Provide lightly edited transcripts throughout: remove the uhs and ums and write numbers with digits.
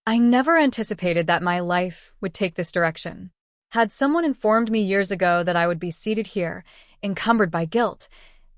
I never anticipated that my life would take this direction. Had someone informed me years ago that I would be seated here, encumbered by guilt,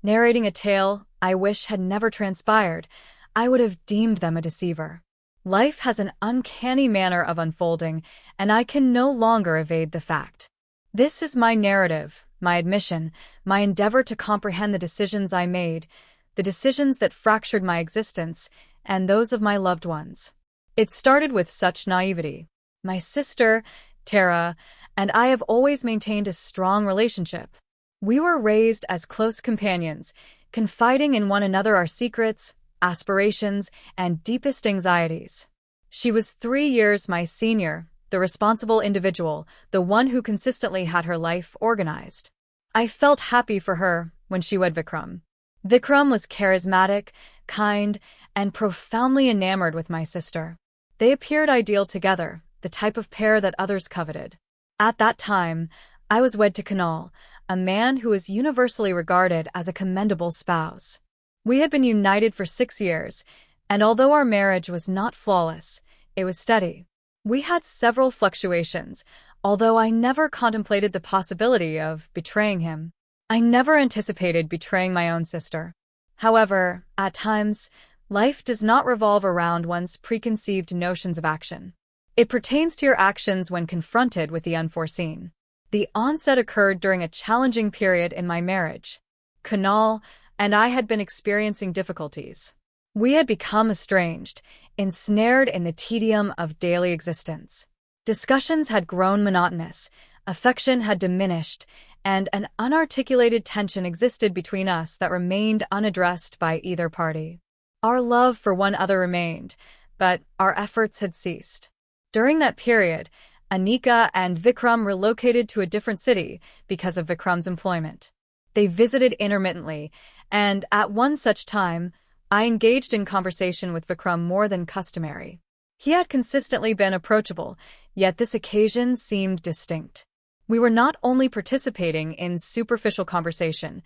narrating a tale I wish had never transpired, I would have deemed them a deceiver. Life has an uncanny manner of unfolding, and I can no longer evade the fact. This is my narrative, my admission, my endeavor to comprehend the decisions I made, the decisions that fractured my existence, and those of my loved ones. It started with such naivety. My sister, Tara, and I have always maintained a strong relationship. We were raised as close companions, confiding in one another our secrets, aspirations, and deepest anxieties. She was 3 years my senior, the responsible individual, the one who consistently had her life organized. I felt happy for her when she wed Vikram. Vikram was charismatic, kind, and profoundly enamored with my sister. They appeared ideal together, the type of pair that others coveted. At that time, I was wed to Kunal, a man who is universally regarded as a commendable spouse. We had been united for 6 years, and although our marriage was not flawless, it was steady. We had several fluctuations, although I never contemplated the possibility of betraying him. I never anticipated betraying my own sister. However, at times, life does not revolve around one's preconceived notions of action. It pertains to your actions when confronted with the unforeseen. The onset occurred during a challenging period in my marriage. Kunal and I had been experiencing difficulties. We had become estranged, ensnared in the tedium of daily existence. Discussions had grown monotonous, affection had diminished, and an unarticulated tension existed between us that remained unaddressed by either party. Our love for one another remained, but our efforts had ceased. During that period, Anika and Vikram relocated to a different city because of Vikram's employment. They visited intermittently, and at one such time, I engaged in conversation with Vikram more than customary. He had consistently been approachable, yet this occasion seemed distinct. We were not only participating in superficial conversation,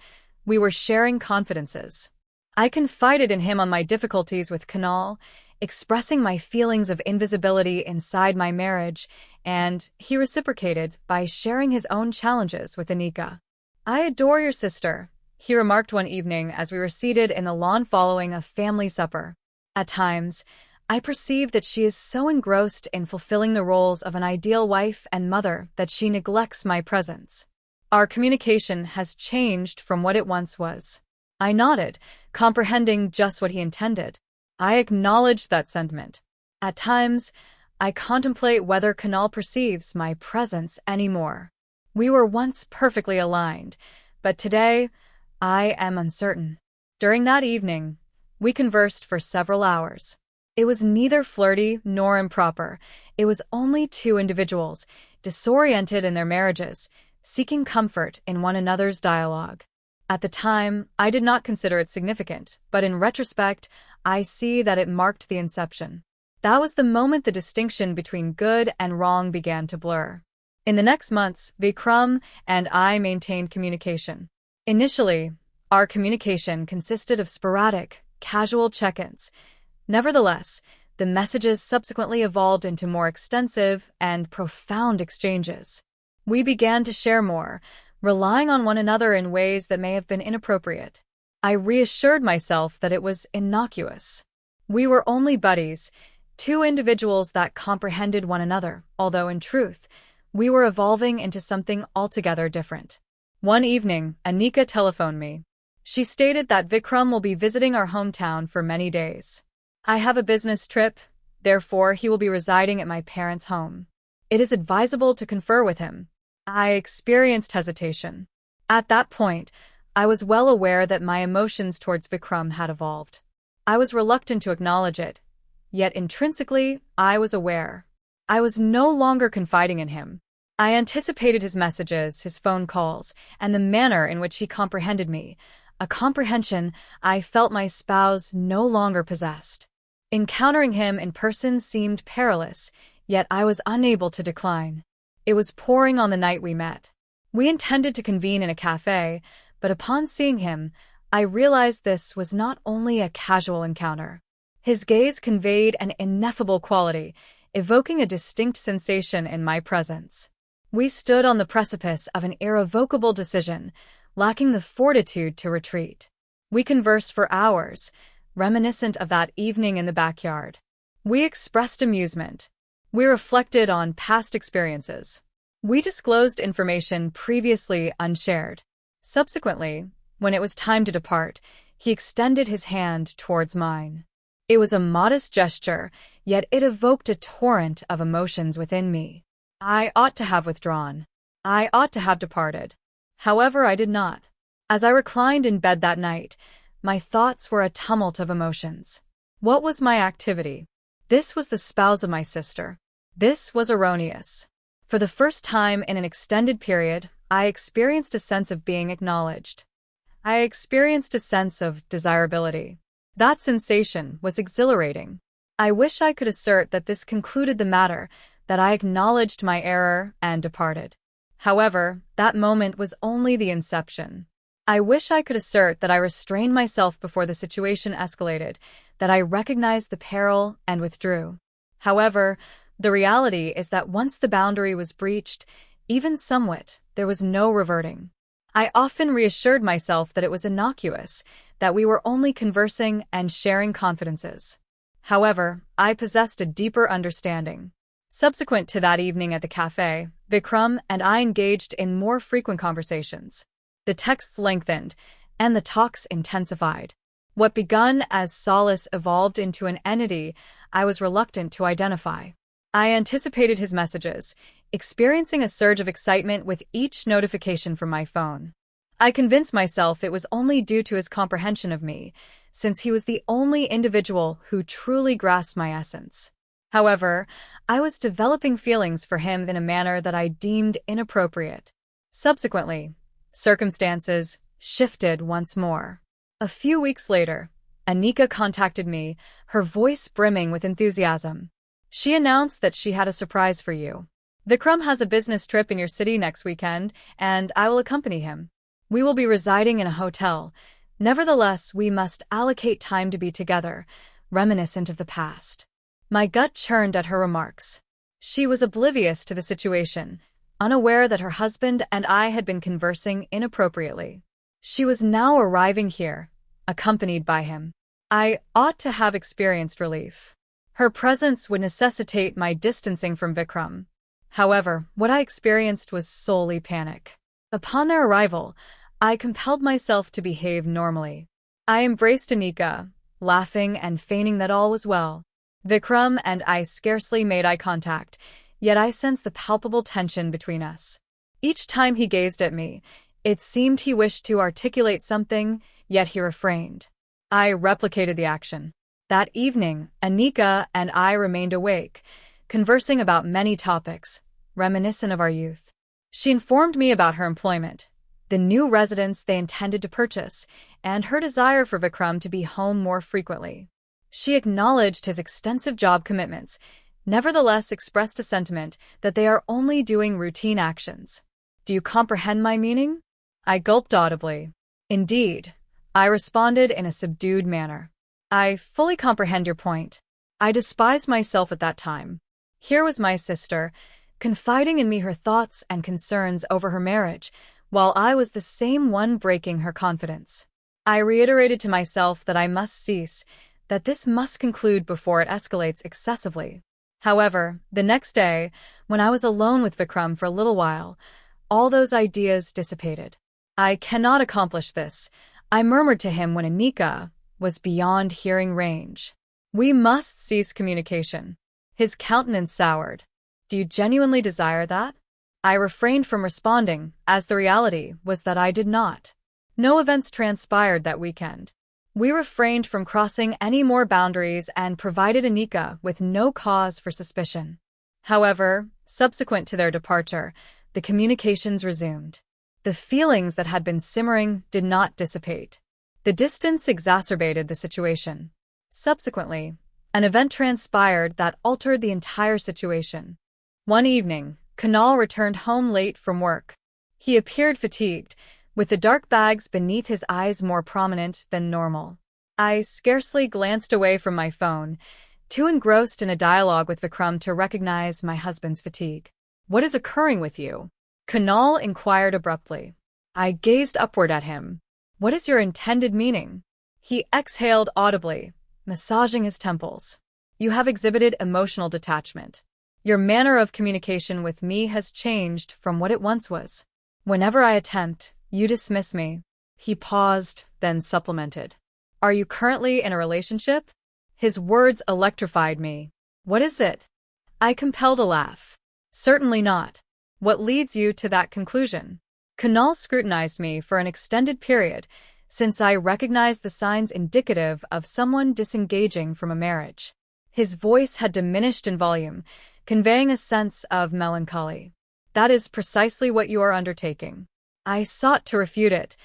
we were sharing confidences. I confided in him on my difficulties with Kunal, expressing my feelings of invisibility inside my marriage, and he reciprocated by sharing his own challenges with Anika. "I adore your sister," he remarked one evening as we were seated in the lawn following a family supper. At times, I perceive that she is so engrossed in fulfilling the roles of an ideal wife and mother that she neglects my presence. Our communication has changed from what it once was. I nodded, comprehending just what he intended. I acknowledge that sentiment. At times, I contemplate whether Kunal perceives my presence anymore. We were once perfectly aligned, but today, I am uncertain. During that evening, we conversed for several hours. It was neither flirty nor improper. It was only two individuals, disoriented in their marriages, seeking comfort in one another's dialogue. At the time, I did not consider it significant, but in retrospect, I see that it marked the inception. That was the moment the distinction between good and wrong began to blur. In the next months, Vikram and I maintained communication. Initially, our communication consisted of sporadic, casual check-ins. Nevertheless, the messages subsequently evolved into more extensive and profound exchanges. We began to share more, relying on one another in ways that may have been inappropriate. I reassured myself that it was innocuous. We were only buddies, two individuals that comprehended one another, although in truth, we were evolving into something altogether different. One evening, Anika telephoned me. She stated that Vikram will be visiting our hometown for many days. "I have a business trip, therefore he will be residing at my parents' home. It is advisable to confer with him." I experienced hesitation. At that point, I was well aware that my emotions towards Vikram had evolved. I was reluctant to acknowledge it, yet intrinsically, I was aware. I was no longer confiding in him. I anticipated his messages, his phone calls, and the manner in which he comprehended me, a comprehension I felt my spouse no longer possessed. Encountering him in person seemed perilous, yet I was unable to decline. It was pouring on the night we met. We intended to convene in a cafe, but upon seeing him, I realized this was not only a casual encounter. His gaze conveyed an ineffable quality, evoking a distinct sensation in my presence. We stood on the precipice of an irrevocable decision, lacking the fortitude to retreat. We conversed for hours, reminiscent of that evening in the backyard. We expressed amusement. We reflected on past experiences. We disclosed information previously unshared. Subsequently, when it was time to depart, he extended his hand towards mine. It was a modest gesture, yet it evoked a torrent of emotions within me. I ought to have withdrawn. I ought to have departed. However, I did not. As I reclined in bed that night, my thoughts were a tumult of emotions. What was my activity? This was the spouse of my sister. This was erroneous. For the first time in an extended period, I experienced a sense of being acknowledged. I experienced a sense of desirability. That sensation was exhilarating. I wish I could assert that this concluded the matter, that I acknowledged my error and departed. However, that moment was only the inception. I wish I could assert that I restrained myself before the situation escalated, that I recognized the peril and withdrew. However, the reality is that once the boundary was breached, even somewhat, there was no reverting. I often reassured myself that it was innocuous, that we were only conversing and sharing confidences. However, I possessed a deeper understanding. Subsequent to that evening at the cafe, Vikram and I engaged in more frequent conversations. The texts lengthened, and the talks intensified. What begun as solace evolved into an entity I was reluctant to identify. I anticipated his messages, experiencing a surge of excitement with each notification from my phone. I convinced myself it was only due to his comprehension of me, since he was the only individual who truly grasped my essence. However, I was developing feelings for him in a manner that I deemed inappropriate. Subsequently, circumstances shifted once more. A few weeks later, Anika contacted me, her voice brimming with enthusiasm. She announced that she had a surprise for you. Vikram has a business trip in your city next weekend, and I will accompany him. We will be residing in a hotel. Nevertheless, we must allocate time to be together, reminiscent of the past. My gut churned at her remarks. She was oblivious to the situation, unaware that her husband and I had been conversing inappropriately. She was now arriving here, accompanied by him. I ought to have experienced relief. Her presence would necessitate my distancing from Vikram. However, what I experienced was solely panic. Upon their arrival, I compelled myself to behave normally. I embraced Anika, laughing and feigning that all was well. Vikram and I scarcely made eye contact, yet I sensed the palpable tension between us. Each time he gazed at me, it seemed he wished to articulate something, yet he refrained. I replicated the action. That evening, Anika and I remained awake, conversing about many topics, reminiscent of our youth. She informed me about her employment, the new residence they intended to purchase, and her desire for Vikram to be home more frequently. She acknowledged his extensive job commitments, nevertheless expressed a sentiment that they are only doing routine actions. Do you comprehend my meaning? I gulped audibly. Indeed, I responded in a subdued manner. I fully comprehend your point. I despised myself at that time. Here was my sister, confiding in me her thoughts and concerns over her marriage, while I was the same one breaking her confidence. I reiterated to myself that I must cease, that this must conclude before it escalates excessively. However, the next day, when I was alone with Vikram for a little while, all those ideas dissipated. I cannot accomplish this, I murmured to him when Anika was beyond hearing range. We must cease communication. His countenance soured. Do you genuinely desire that? I refrained from responding, as the reality was that I did not. No events transpired that weekend. We refrained from crossing any more boundaries and provided Anika with no cause for suspicion. However, subsequent to their departure, the communications resumed. The feelings that had been simmering did not dissipate. The distance exacerbated the situation. Subsequently, an event transpired that altered the entire situation. One evening, Kunal returned home late from work. He appeared fatigued, with the dark bags beneath his eyes more prominent than normal. I scarcely glanced away from my phone, too engrossed in a dialogue with Vikram to recognize my husband's fatigue. "What is occurring with you?" Kunal inquired abruptly. I gazed upward at him. "What is your intended meaning?" He exhaled audibly, massaging his temples. "You have exhibited emotional detachment. Your manner of communication with me has changed from what it once was. Whenever I attempt, you dismiss me." He paused, then supplemented. "Are you currently in a relationship?" His words electrified me. "What is it?" I compelled a laugh. "Certainly not. What leads you to that conclusion?" Kunal scrutinized me for an extended period, since I recognized the signs indicative of someone disengaging from a marriage. His voice had diminished in volume, conveying a sense of melancholy. "That is precisely what you are undertaking." I sought to refute it,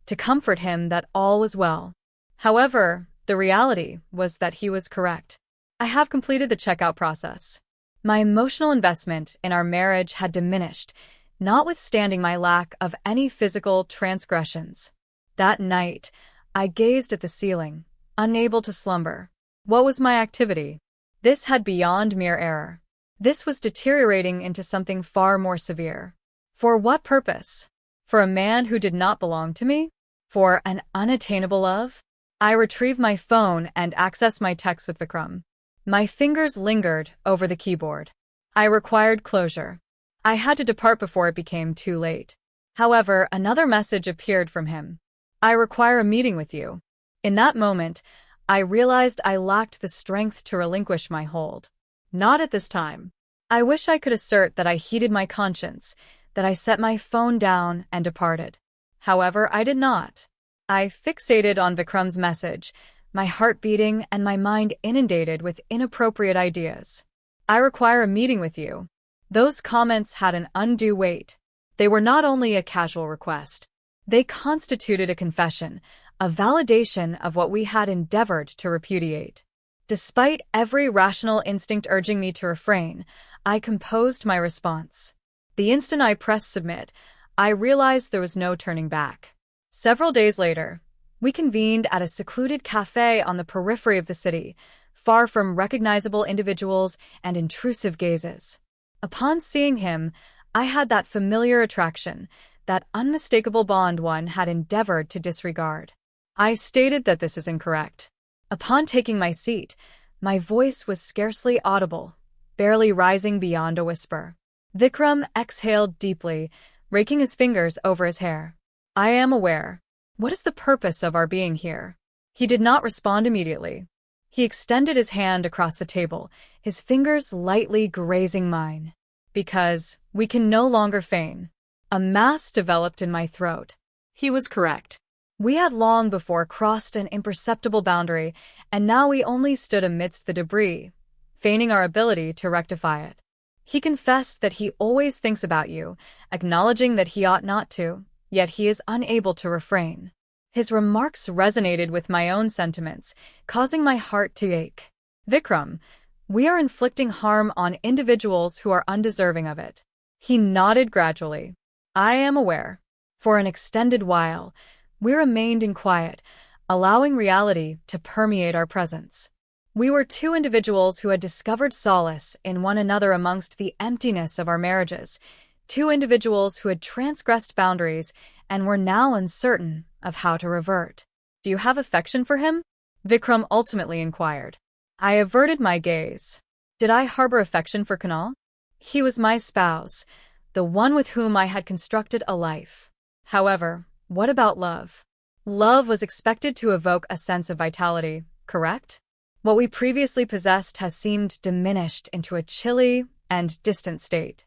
to comfort him that all was well. However, the reality was that he was correct. I have completed the checkout process. My emotional investment in our marriage had diminished, notwithstanding my lack of any physical transgressions. That night, I gazed at the ceiling, unable to slumber. What was my activity? This had beyond mere error. This was deteriorating into something far more severe. For what purpose? For a man who did not belong to me? For an unattainable love? I retrieved my phone and accessed my text with Vikram. My fingers lingered over the keyboard. I required closure. I had to depart before it became too late. However, another message appeared from him. "I require a meeting with you." In that moment, I realized I lacked the strength to relinquish my hold. Not at this time. I wish I could assert that I heeded my conscience, that I set my phone down and departed. However, I did not. I fixated on Vikram's message, my heart beating and my mind inundated with inappropriate ideas. "I require a meeting with you." Those comments had an undue weight. They were not only a casual request. They constituted a confession, a validation of what we had endeavored to repudiate. Despite every rational instinct urging me to refrain, I composed my response. The instant I pressed submit, I realized there was no turning back. Several days later, we convened at a secluded cafe on the periphery of the city, far from recognizable individuals and intrusive gazes. Upon seeing him, I had that familiar attraction, that unmistakable bond one had endeavored to disregard. I stated that this is incorrect. Upon taking my seat, my voice was scarcely audible, barely rising beyond a whisper. Vikram exhaled deeply, raking his fingers over his hair. "I am aware. What is the purpose of our being here?" He did not respond immediately. He extended his hand across the table, his fingers lightly grazing mine. "Because we can no longer feign." A mass developed in my throat. He was correct. We had long before crossed an imperceptible boundary, and now we only stood amidst the debris, feigning our ability to rectify it. He confessed that he always thinks about you, acknowledging that he ought not to, yet he is unable to refrain. His remarks resonated with my own sentiments, causing my heart to ache. "Vikram, we are inflicting harm on individuals who are undeserving of it." He nodded gradually. "I am aware." For an extended while, we remained in quiet, allowing reality to permeate our presence. We were two individuals who had discovered solace in one another amongst the emptiness of our marriages, two individuals who had transgressed boundaries and were now uncertain of how to revert. "Do you have affection for him?" Vikram ultimately inquired. I averted my gaze. Did I harbor affection for Kunal? He was my spouse, the one with whom I had constructed a life. However, what about love? Love was expected to evoke a sense of vitality, correct? What we previously possessed has seemed diminished into a chilly and distant state.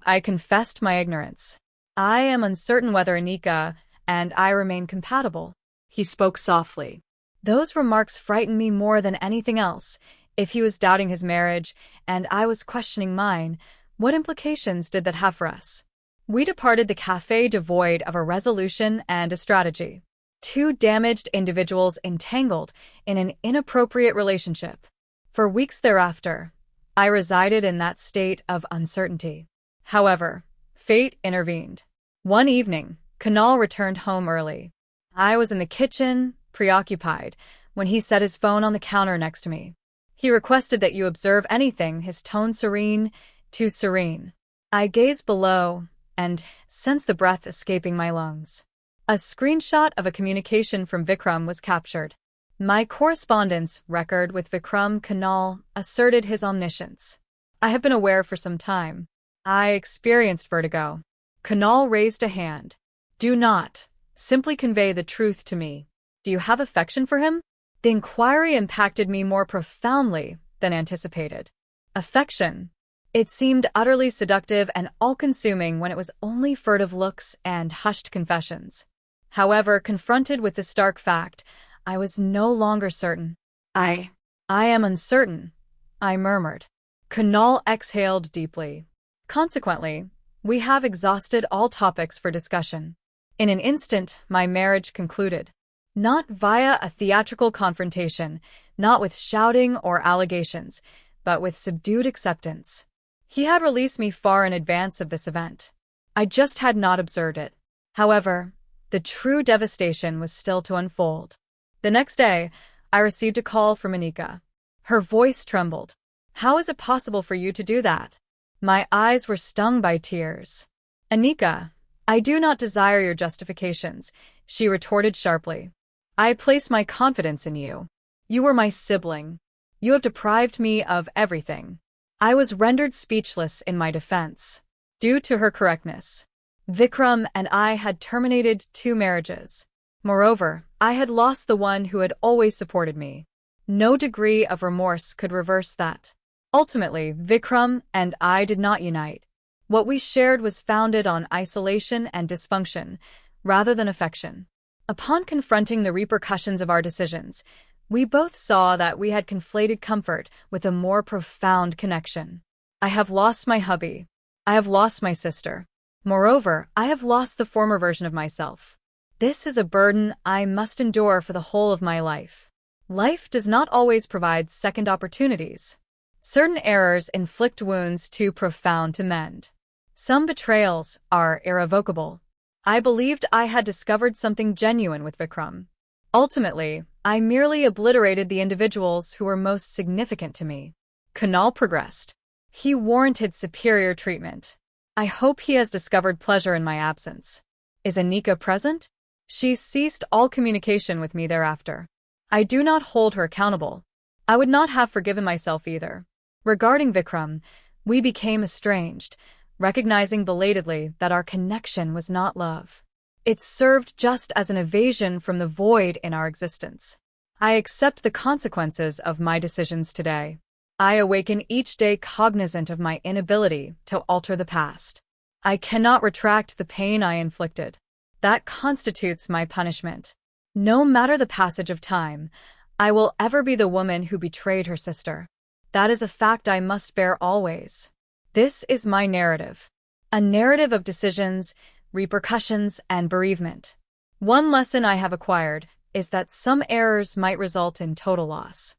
I confessed my ignorance. I am uncertain whether Anika and I remain compatible. He spoke softly. Those remarks frightened me more than anything else. If he was doubting his marriage, and I was questioning mine, what implications did that have for us? We departed the cafe devoid of a resolution and a strategy. Two damaged individuals entangled in an inappropriate relationship. For weeks thereafter, I resided in that state of uncertainty. However, fate intervened. One evening, Kunal returned home early. I was in the kitchen, preoccupied, when he set his phone on the counter next to me. He requested that you observe anything, his tone serene, too serene. I gazed below and sensed the breath escaping my lungs. A screenshot of a communication from Vikram was captured. My correspondence record with Vikram Kanal asserted his omniscience. I have been aware for some time. I experienced vertigo. Kanal raised a hand. Do not. Simply convey the truth to me. Do you have affection for him? The inquiry impacted me more profoundly than anticipated. Affection. It seemed utterly seductive and all-consuming when it was only furtive looks and hushed confessions. However, confronted with the stark fact, I was no longer certain. I am uncertain, I murmured. Kunal exhaled deeply. Consequently, we have exhausted all topics for discussion. In an instant, my marriage concluded. Not via a theatrical confrontation, not with shouting or allegations, but with subdued acceptance. He had released me far in advance of this event. I just had not observed it. However, the true devastation was still to unfold. The next day, I received a call from Anika. Her voice trembled. How is it possible for you to do that? My eyes were stung by tears. Anika, I do not desire your justifications, she retorted sharply. I place my confidence in you. You were my sibling. You have deprived me of everything. I was rendered speechless in my defense. Due to her correctness, Vikram and I had terminated 2 marriages. Moreover, I had lost the one who had always supported me. No degree of remorse could reverse that. Ultimately, Vikram and I did not unite. What we shared was founded on isolation and dysfunction, rather than affection. Upon confronting the repercussions of our decisions, we both saw that we had conflated comfort with a more profound connection. I have lost my hubby. I have lost my sister. Moreover, I have lost the former version of myself. This is a burden I must endure for the whole of my life. Life does not always provide second opportunities. Certain errors inflict wounds too profound to mend. Some betrayals are irrevocable. I believed I had discovered something genuine with Vikram. Ultimately, I merely obliterated the individuals who were most significant to me. Kunal progressed. He warranted superior treatment. I hope he has discovered pleasure in my absence. Is Anika present? She ceased all communication with me thereafter. I do not hold her accountable. I would not have forgiven myself either. Regarding Vikram, we became estranged, recognizing belatedly that our connection was not love. It served just as an evasion from the void in our existence. I accept the consequences of my decisions today. I awaken each day cognizant of my inability to alter the past. I cannot retract the pain I inflicted. That constitutes my punishment. No matter the passage of time, I will ever be the woman who betrayed her sister. That is a fact I must bear always. This is my narrative. A narrative of decisions, repercussions, and bereavement. One lesson I have acquired is that some errors might result in total loss.